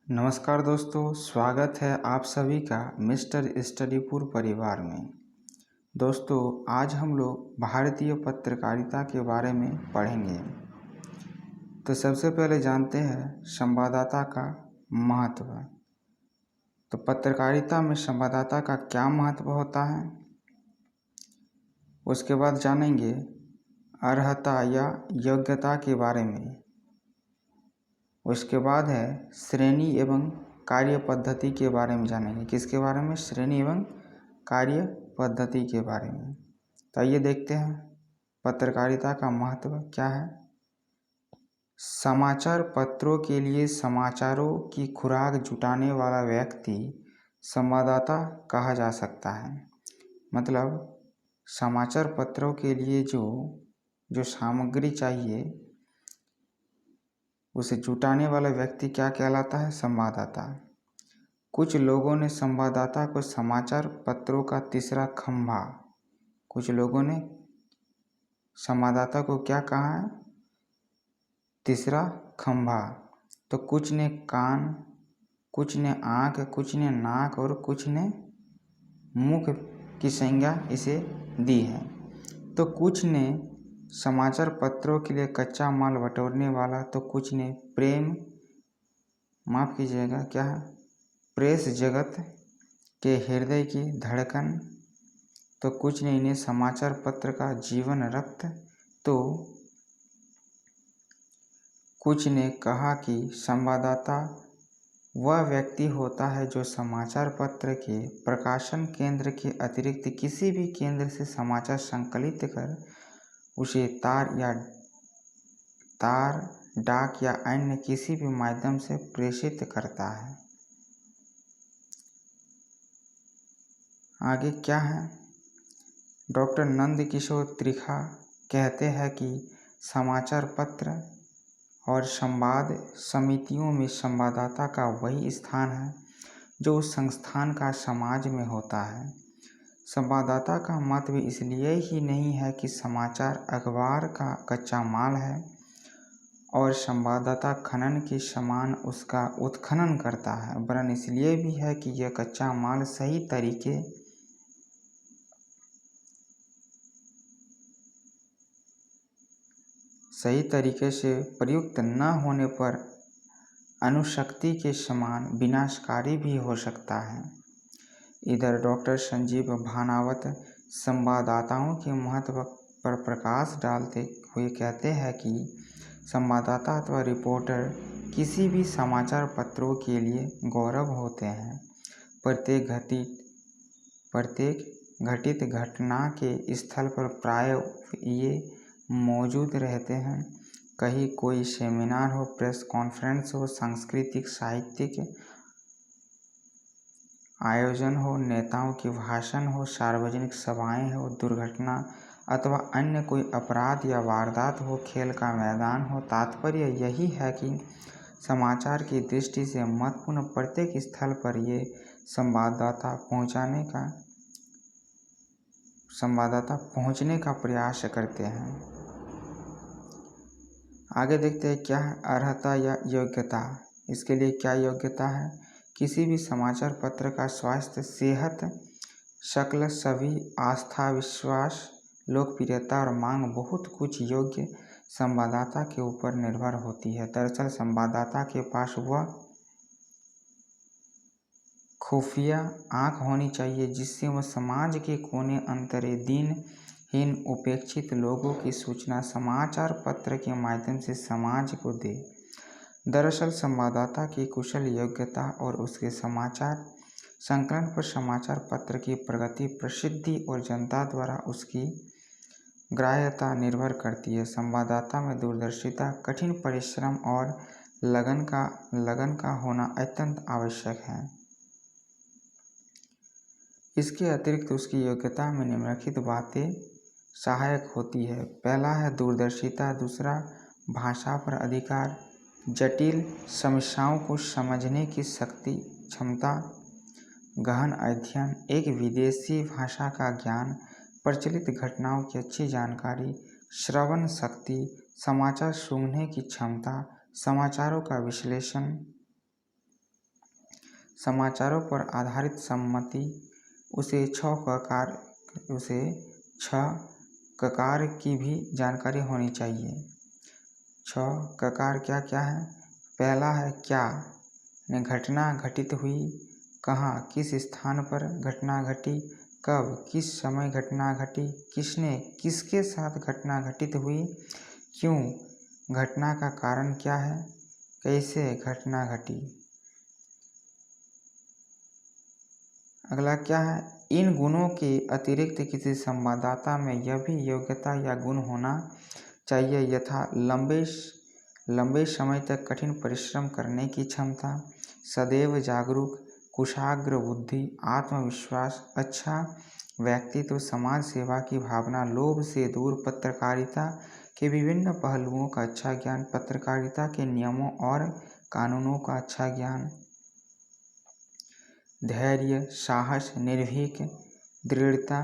नमस्कार दोस्तों, स्वागत है आप सभी का मिस्टर स्टडीपुर परिवार में। दोस्तों, आज हम लोग भारतीय पत्रकारिता के बारे में पढ़ेंगे। तो सबसे पहले जानते हैं संवाददाता का महत्व। तो पत्रकारिता में संवाददाता का क्या महत्व होता है, उसके बाद जानेंगे अर्हता या योग्यता के बारे में। उसके बाद है श्रेणी एवं कार्य पद्धति के बारे में जानेंगे। किसके बारे में? श्रेणी एवं कार्य पद्धति के बारे में। तो आइए देखते हैं पत्रकारिता का महत्व क्या है। समाचार पत्रों के लिए समाचारों की खुराक जुटाने वाला व्यक्ति संवाददाता कहा जा सकता है। मतलब समाचार पत्रों के लिए जो सामग्री चाहिए उसे जुटाने वाला व्यक्ति क्या कहलाता है? संवाददाता। कुछ लोगों ने संवाददाता को समाचार पत्रों का तीसरा खंभा, कुछ लोगों ने संवाददाता को क्या कहा है? तीसरा खंभा। तो कुछ ने कान, कुछ ने आँख, कुछ ने नाक और कुछ ने मुख की संज्ञा इसे दी है। तो कुछ ने समाचार पत्रों के लिए कच्चा माल बटोरने वाला, तो कुछ ने माफ कीजिएगा क्या है, प्रेस जगत के हृदय की धड़कन, तो कुछ ने इन्हें समाचार पत्र का जीवन रक्त, तो कुछ ने कहा कि संवाददाता वह व्यक्ति होता है जो समाचार पत्र के प्रकाशन केंद्र के अतिरिक्त किसी भी केंद्र से समाचार संकलित कर उसे तार, डाक या अन्य किसी भी माध्यम से प्रेषित करता है। आगे क्या है? डॉक्टर नंद किशोर त्रिखा कहते हैं कि समाचार पत्र और संवाद समितियों में संवाददाता का वही स्थान है जो उस संस्थान का समाज में होता है। संवाददाता का महत्व इसलिए ही नहीं है कि समाचार अखबार का कच्चा माल है और संवाददाता खनन के समान उसका उत्खनन करता है, वरन इसलिए भी है कि यह कच्चा माल सही तरीके से प्रयुक्त न होने पर अणुशक्ति के समान विनाशकारी भी हो सकता है। इधर डॉक्टर संजीव भानावत संवाददाताओं के महत्व पर प्रकाश डालते हुए कहते हैं कि संवाददाता अथवा रिपोर्टर किसी भी समाचार पत्रों के लिए गौरव होते हैं। प्रत्येक घटित घटना के स्थल पर प्रायः ये मौजूद रहते हैं। कहीं कोई सेमिनार हो, प्रेस कॉन्फ्रेंस हो, सांस्कृतिक साहित्यिक आयोजन हो, नेताओं की भाषण हो, सार्वजनिक सभाएं हो, दुर्घटना अथवा अन्य कोई अपराध या वारदात हो, खेल का मैदान हो। तात्पर्य यही है कि समाचार की दृष्टि से महत्वपूर्ण प्रत्येक स्थल पर ये संवाददाता पहुंचने का प्रयास करते हैं। आगे देखते हैं क्या है अर्हता या योग्यता। इसके लिए क्या योग्यता है? किसी भी समाचार पत्र का स्वास्थ्य, सेहत, शक्ल, छवि, आस्था, विश्वास, लोकप्रियता और मांग बहुत कुछ योग्य संवाददाता के ऊपर निर्भर होती है। दरअसल संवाददाता के पास वह खुफिया आंख होनी चाहिए जिससे वह समाज के कोने अंतरे, दीनहीन, उपेक्षित लोगों की सूचना समाचार पत्र के माध्यम से समाज को दे। दरअसल संवाददाता की कुशल योग्यता और उसके समाचार संकलन पर समाचार पत्र की प्रगति, प्रसिद्धि और जनता द्वारा उसकी ग्राह्यता निर्भर करती है। संवाददाता में दूरदर्शिता, कठिन परिश्रम और लगन का होना अत्यंत आवश्यक है। इसके अतिरिक्त उसकी योग्यता में निम्नलिखित बातें सहायक होती है। पहला है दूरदर्शिता, दूसरा भाषा पर अधिकार, जटिल समस्याओं को समझने की क्षमता, गहन अध्ययन, एक विदेशी भाषा का ज्ञान, प्रचलित घटनाओं की अच्छी जानकारी, श्रवण शक्ति, समाचार सूंघने की क्षमता, समाचारों का विश्लेषण समाचारों पर आधारित सम्मति उसे छह ककार की भी जानकारी होनी चाहिए। 6 ककार क्या क्या है? पहला है क्या, घटना घटित हुई, कहाँ किस स्थान पर घटना घटी, कब किस समय घटना घटी, किसने किसके साथ घटना घटित हुई, क्यों, घटना का कारण क्या है, कैसे घटना घटी। अगला क्या है? इन गुणों के अतिरिक्त किसी संवाददाता में यह भी योग्यता या गुण होना चाहिए यथा लंबे समय तक कठिन परिश्रम करने की क्षमता, सदैव जागरूक, कुशाग्र बुद्धि, आत्मविश्वास, अच्छा व्यक्तित्व, समाज सेवा की भावना, लोभ से दूर, पत्रकारिता के विभिन्न पहलुओं का अच्छा ज्ञान, पत्रकारिता के नियमों और कानूनों का अच्छा ज्ञान, धैर्य, साहस, निर्भीक, दृढ़ता,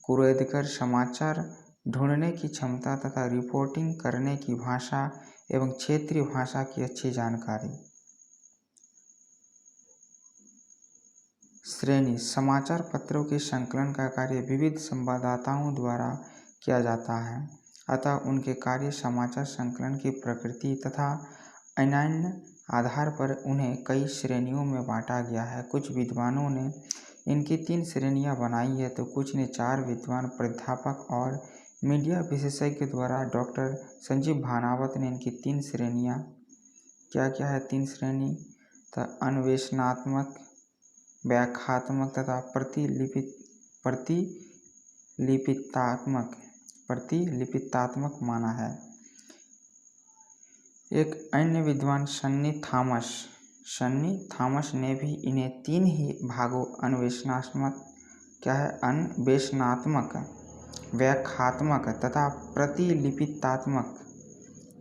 कुरेदकर समाचार ढूंढने की क्षमता तथा रिपोर्टिंग करने की भाषा एवं क्षेत्रीय भाषा की अच्छी जानकारी। श्रेणी: समाचार पत्रों के संकलन का कार्य विविध संवाददाताओं द्वारा किया जाता है, अतः उनके कार्य समाचार संकलन की प्रकृति तथा अन्य आधार पर उन्हें कई श्रेणियों में बांटा गया है। कुछ विद्वानों ने इनकी 3 श्रेणियां बनाई है तो कुछ ने 4 विद्वान प्राध्यापक और मीडिया विशेषज्ञ द्वारा डॉक्टर संजीव भानावत ने इनकी 3 श्रेणियां क्या क्या है 3 श्रेणी तो अन्वेषणात्मक, व्याख्यात्मक तथा प्रतिलिपितात्मक माना है। एक अन्य विद्वान सन्नी थॉमस ने भी इन्हें 3 ही भागों अन्वेषणात्मक, व्याख्यात्मक तथा प्रतिलिपितात्मक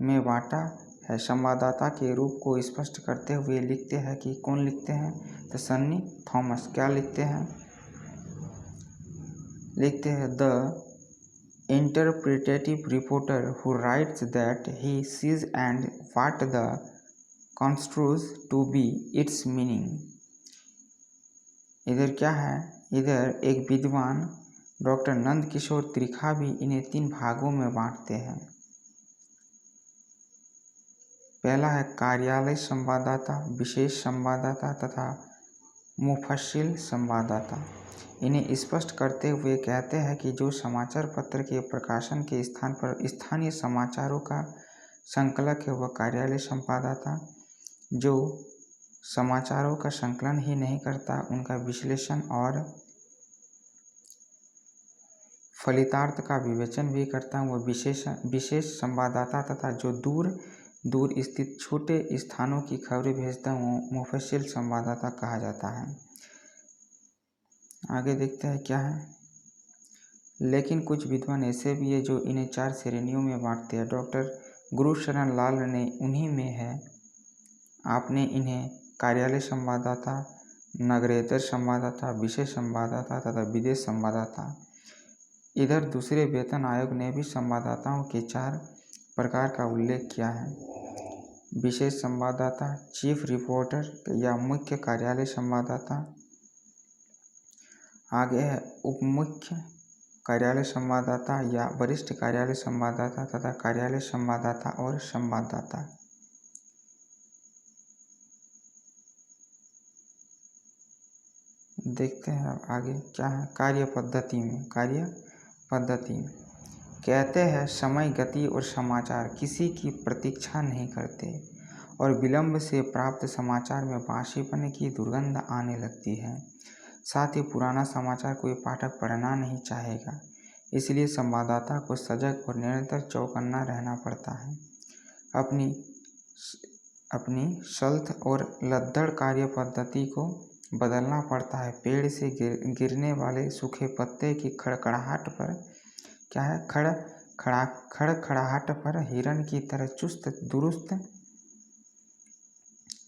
में बांटा है। संवाददाता के रूप को स्पष्ट करते हुए लिखते हैं कि कौन लिखते हैं तो सन्नी थॉमस क्या लिखते हैं the interpretative reporter who writes that he sees and what the construes to be its meaning। इधर क्या है? इधर एक विद्वान डॉक्टर नंद किशोर त्रिखा भी इन्हें 3 भागों में बांटते हैं। पहला है कार्यालय संवाददाता, विशेष संवाददाता तथा मुफस्सिल संवाददाता। इन्हें स्पष्ट करते हुए कहते हैं कि जो समाचार पत्र के प्रकाशन के स्थान पर स्थानीय समाचारों का संकलक है वह कार्यालय संवाददाता, जो समाचारों का संकलन ही नहीं करता उनका विश्लेषण और फलितार्थ का विवेचन भी करता है वह विशेष संवाददाता तथा जो दूर स्थित छोटे स्थानों की खबरें भेजता है वो मुफस्सिल संवाददाता कहा जाता है। आगे देखते हैं क्या है। लेकिन कुछ विद्वान ऐसे भी है जो इन्हें 4 श्रेणियों में बांटते हैं। डॉक्टर गुरुशरण लाल ने उन्हीं में है। आपने इन्हें कार्यालय संवाददाता, नगरेतर संवाददाता, विशेष संवाददाता तथा विदेश संवाददाता। इधर दूसरे वेतन आयोग ने भी संवाददाताओं के 4 प्रकार का उल्लेख किया है। विशेष संवाददाता, चीफ रिपोर्टर या मुख्य कार्यालय संवाददाता, आगे है उपमुख्य कार्यालय संवाददाता या वरिष्ठ कार्यालय संवाददाता तथा कार्यालय संवाददाता और संवाददाता। देखते हैं अब आगे क्या है। कार्य पद्धति कहते हैं समय, गति और समाचार किसी की प्रतीक्षा नहीं करते और विलंब से प्राप्त समाचार में बासीपने की दुर्गंध आने लगती है। साथ ही पुराना समाचार कोई पाठक पढ़ना नहीं चाहेगा, इसलिए संवाददाता को सजग और निरंतर चौकन्ना रहना पड़ता है। अपनी सल्थ और लद्दड़ कार्य पद्धति को बदलना पड़ता है। पेड़ से गिरने वाले सूखे पत्ते की खड़खड़ाहट पर क्या है खड़खड़ाहट पर हिरन की तरह चुस्त दुरुस्त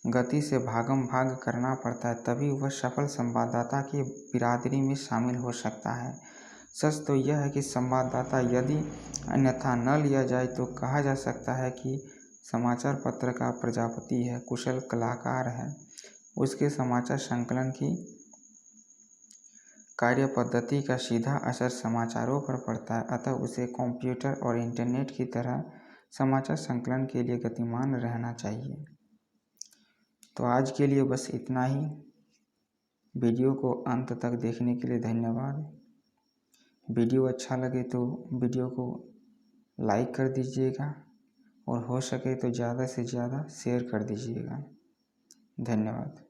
गति से भागम भाग करना पड़ता है, तभी वह सफल संवाददाता की बिरादरी में शामिल हो सकता है। सच तो यह है कि संवाददाता यदि अन्यथा न लिया जाए तो कहा जा सकता है कि समाचार पत्र का प्रजापति है, कुशल कलाकार है। उसके समाचार संकलन की कार्य पद्धति का सीधा असर समाचारों पर पड़ता है, अतः उसे कंप्यूटर और इंटरनेट की तरह समाचार संकलन के लिए गतिमान रहना चाहिए। तो आज के लिए बस इतना ही। वीडियो को अंत तक देखने के लिए धन्यवाद। वीडियो अच्छा लगे तो वीडियो को लाइक कर दीजिएगा और हो सके तो ज़्यादा से ज़्यादा शेयर कर दीजिएगा। धन्यवाद।